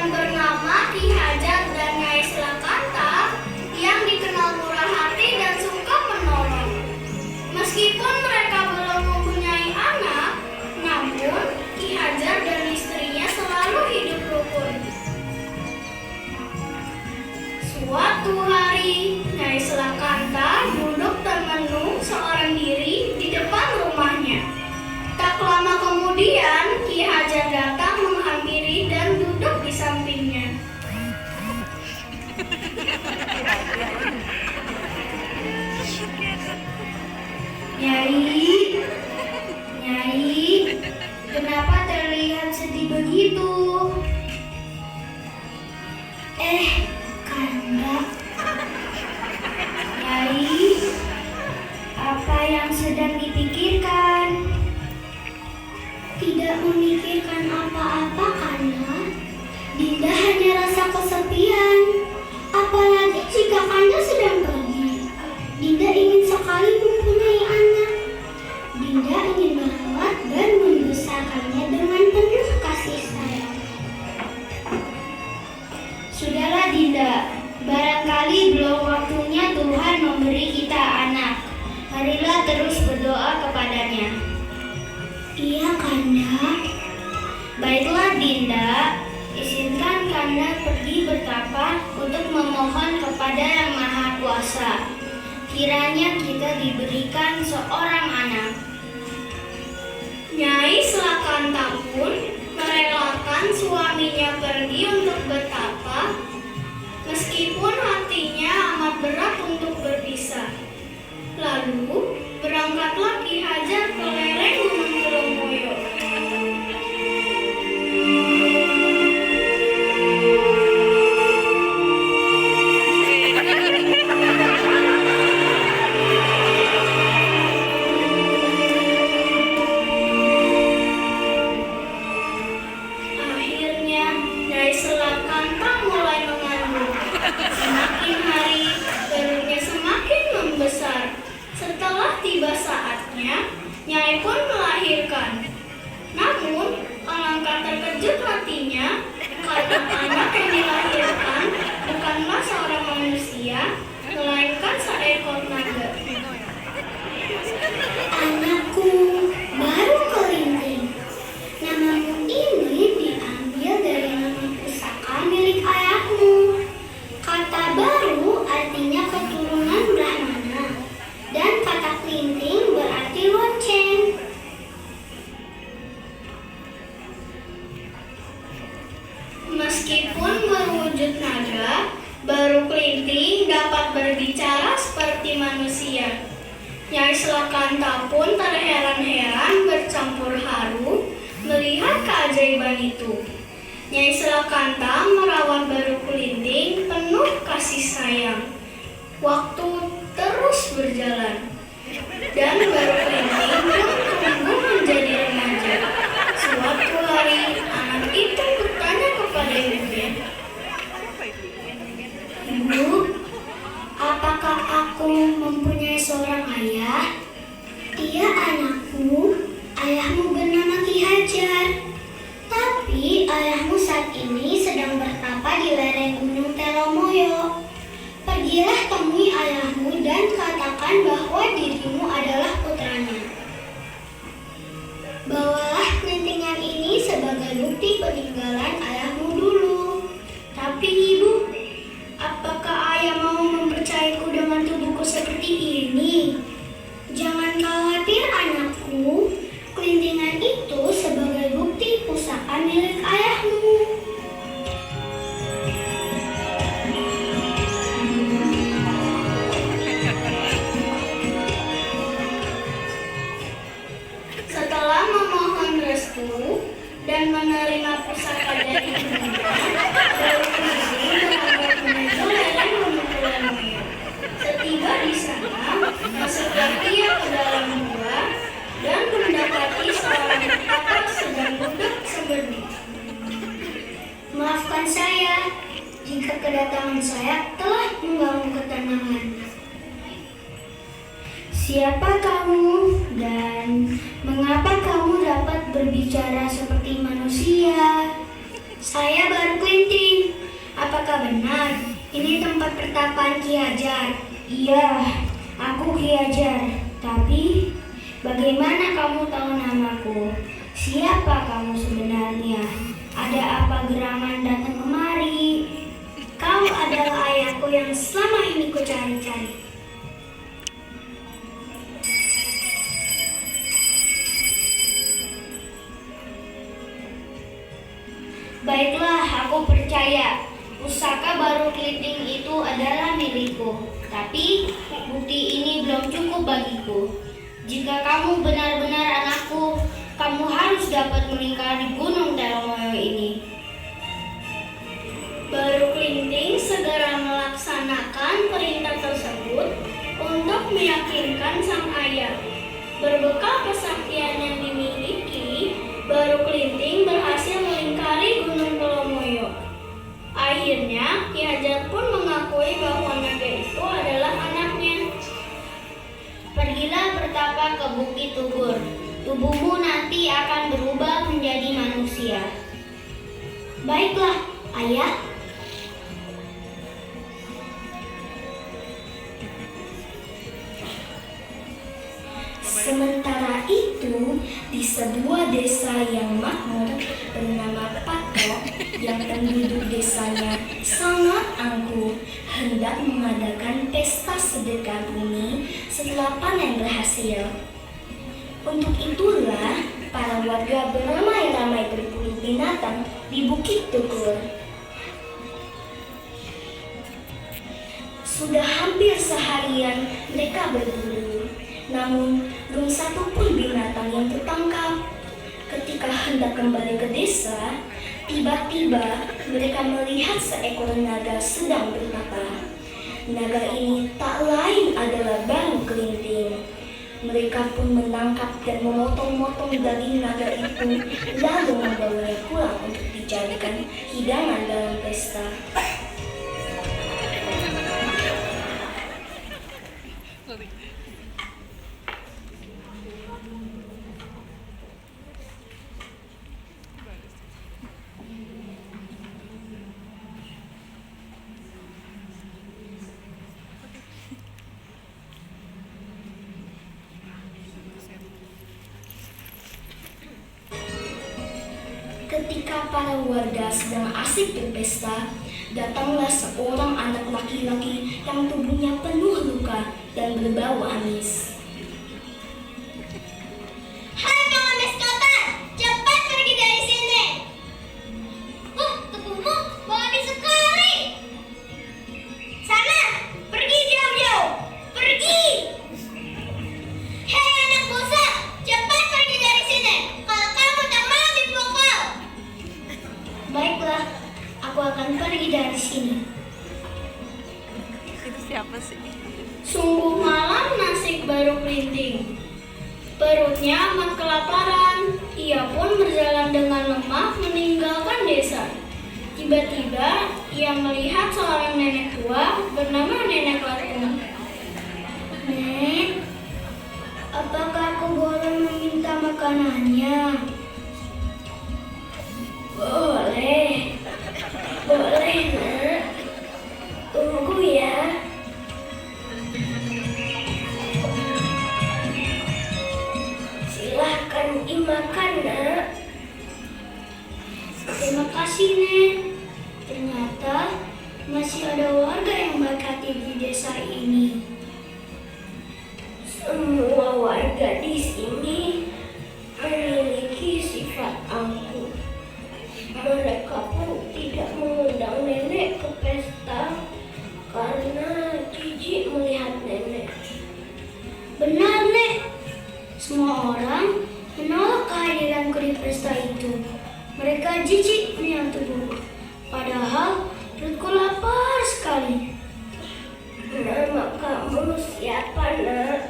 yang bernama Ki Hajar dan Nyai Selakanta yang dikenal murah hati dan suka menolong. Meskipun mereka belum mempunyai anak, namun Ki Hajar dan istrinya selalu hidup rukun. Suatu hari, Nyai Selakanta duduk termenung seorang diri di depan rumahnya. Tak lama kemudian, Ki Hajar datang menghampiri dan duduk di sampingnya. Nyai, Nyai, kenapa terlihat sedih begitu? Kanda. Nyai, apa yang sedang dipikirkan? Tidak memikirkan apa-apa, Kanda. Dinda hanya rasa kesepian. Apalagi jika Kanda sedang pergi. Dinda ingin sekali mempunyai anak. Dinda ingin merawat dan membesarkannya dengan penuh kasih sayang. Sudahlah Dinda, barangkali belum waktunya Tuhan memberi kita anak. Marilah terus berdoa kepadanya. Iya, Kanda. Baiklah Dinda, izinkan Kanda pergi bertapa untuk memohon kepada Yang Maha Kuasa. Kiranya kita diberikan seorang anak. Nyai Selakanta pun merelakan suaminya pergi untuk bertapa, meskipun hatinya amat berat untuk berpisah. Lalu berangkatlah Ki Hajar ke lereng Gunung Telomoyo. Akhirnya Nyai Selakanta mulai mengandung. Semakin hari perutnya semakin membesar. Setelah tiba saatnya, Nyai pun melahirkan. Namun, alangkah terkejut hatinya karena anak yang dilahirkan bukanlah seorang manusia, melainkan seekor naga. Anakku, baru kelinting. Namamu ini diambil dari nama pusaka milik ayahmu. Kata baru artinya keturunan Brahmana. Dan kata kelinting berarti lonceng. Meskipun berwujud naga, baru kelinting dapat berbicara seperti manusia. Nyai Selakanta pun terheran-heran bercampur haru melihat keajaiban itu. Nyai Selakanta merawat baru kelinting penuh kasih sayang. Waktu terus berjalan, dan baru kelinting pun tumbuh menjadi remaja. Suatu hari, anak itu bertanya kepada ibunya, "Ibu, apakah aku mempunyai seorang ayah?" "Iya anakku, ayahmu bernama Ki Hajar. Tapi ayahmu saat ini sedang bertapa di lereng Gunung Telomoyo. Pergilah temui ayahmu dan katakan bahwa dirimu adalah putranya. Bawalah kelintingan ini sebagai bukti peninggalan ayahmu dulu." "Tapi ibu, apakah ayah mau mempercayaku dengan tubuhku seperti ini?" "Jangan khawatir anakku, kelintingan itu sebagai bukti pusaka milik ayahmu." Setelah memohon restu dan menerima pusaka dari ibunya, baru kelinting berangkat menuju lereng Gunung Telomoyo. Setiba di sana, masuklah ia ke dalam gua dan mendapati seorang petapa sedang duduk seberdi. "Maafkan saya jika kedatangan saya telah mengganggu ketenangan. Siapa kamu dan mengapa kamu dapat berbicara seperti manusia?" Saya baru Klinting. Apakah benar ini tempat pertapaan Ki Hajar? Iya, aku Ki Hajar. Tapi bagaimana kamu tahu namaku? Siapa kamu sebenarnya? Ada apa gerangan datang kemari? Kau adalah ayahku yang selama ini ku cari-cari. Baiklah, aku percaya. Pusaka baru Klinting itu adalah milikku. Tapi bukti ini belum cukup bagiku. Jika kamu benar-benar anakku, kamu harus dapat melingkari Gunung Telomoyo ini. Baru Klinting segera melaksanakan perintah tersebut untuk meyakinkan sang ayah. Berbekal kesaktian yang dimiliki, Baru Klinting berhasil melingkari Gunung Telomoyo. Akhirnya, Ki Hajar pun mengakui bahwa naga itu adalah anaknya. Pergilah bertapa ke Bukit Tugur. Tubuhmu nanti akan berubah menjadi manusia. Baiklah, ayah. Sementara itu, di sebuah desa yang makmur bernama Patok, yang penduduk desanya sangat angkuh, hendak mengadakan pesta sedekah bumi setelah panen berhasil. Untuk itulah, para warga beramai-ramai berburu binatang di Bukit Tugur. Sudah hampir seharian mereka berburu, namun belum satu pun binatang yang tertangkap. Ketika hendak kembali ke desa, tiba-tiba mereka melihat seekor naga sedang bertapa. Naga ini tak lain adalah Baru Klinting. Mereka pun menangkap dan memotong-motong daging naga itu, lalu membawanya pulang untuk dijadikan hidangan dalam pesta. Ketika para warga sedang asik berpesta, datanglah seorang anak laki-laki yang tubuhnya penuh luka dan berbau amis. Hai pengemis kotor, cepat pergi dari sini! Tubuhmu bau amis sekali! Sana, pergi jauh-jauh! Pergi! Hei anak busa, cepat pergi dari sini! Kalau kamu tak mau dipukul! Baiklah, aku akan pergi dari sini. Itu siapa sih? Sungguh malam nasib Baru Klinting. Perutnya amat kelaparan. Ia pun berjalan dengan lemah meninggalkan desa. Tiba-tiba ia melihat seorang nenek tua bernama Nenek Latung. Nek, apakah aku boleh meminta makanannya? Boleh. Boleh, Nak. Tunggu ya. Silahkan dimakan, Nak. Terima kasih, Nek. Ternyata masih ada warga yang baik hati di desa ini. Semua warga di sini memiliki sifat angkuh. Mereka pun tidak mengundang nenek ke pesta karena jijik melihat nenek. Benar, Nek. Semua orang menolak kehadiranku di pesta itu. Mereka jijik melihat tubuhku. Padahal perutku lapar sekali. Nama kamu siapa, Nak?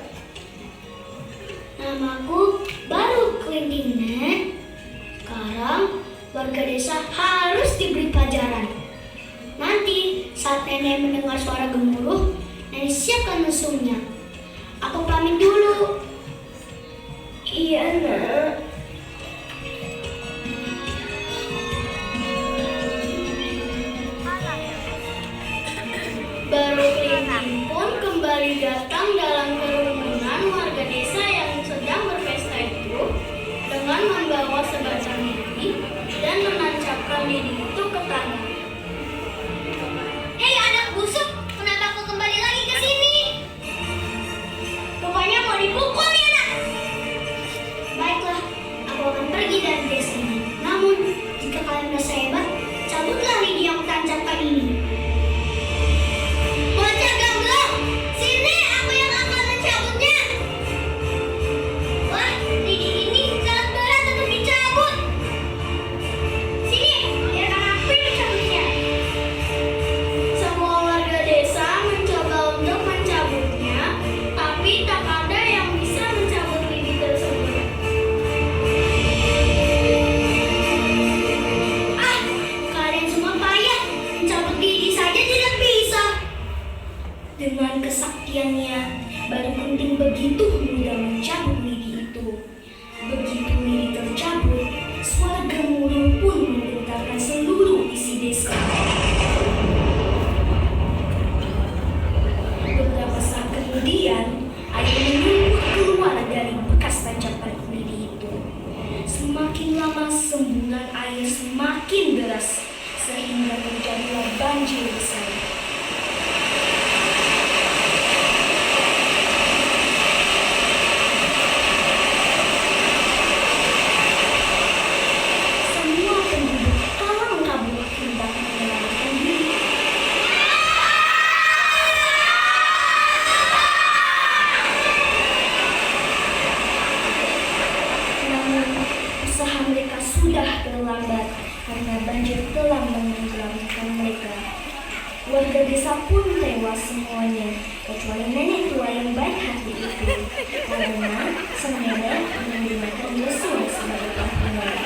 Namaku Baru Klinting, Nek. Sekarang warga desa harus diberi pelajaran. Nanti saat nenek mendengar suara gemuruh, nenek siapkan musuhnya. Aku pamit dulu. Iya, Nak. menenggelamkan Didi itu ke tanah. Hei anak busuk, kenapa kau kembali lagi ke sini? Rupanya mau dipukul nih anak. Baiklah, aku akan pergi dari desa ini. Namun, jika kalian merasa hebat, cabutlah lidi yang kutancapkan ini. Bocah gamblong, sini aku yang akan mencabutnya. Wah, lidi ini sangat berat untuk dicabut. Sini, biarkan aku yang mencabutnya. Semua warga desa mencoba untuk mencabutnya, tapi tak ada yang bisa mencabut lidi tersebut. Ah, kalian semua payah, mencabut lidi saja tidak bisa. Dengan kesaktiannya, Baru Kunting begitu mudah mencabut lidi itu. Begitu lidi tercabut, suara gemuruh pun menggetarkan seluruh isi desa. Beberapa saat kemudian, air menyumput keluar dari bekas tancapan lidi itu. Semakin lama semburan air semakin deras, sehingga terjadilah banjir besar. Semua penduduk kalang kabut hendak menyelamatkan diri. Namun, usaha mereka sudah terlambat karena banjir telah menenggelamkan mereka. Warga desa pun tewas semuanya, kecuali nenek tua yang baik hati itu, karena sang nenek menggunakan Yosua sebagai penghalang.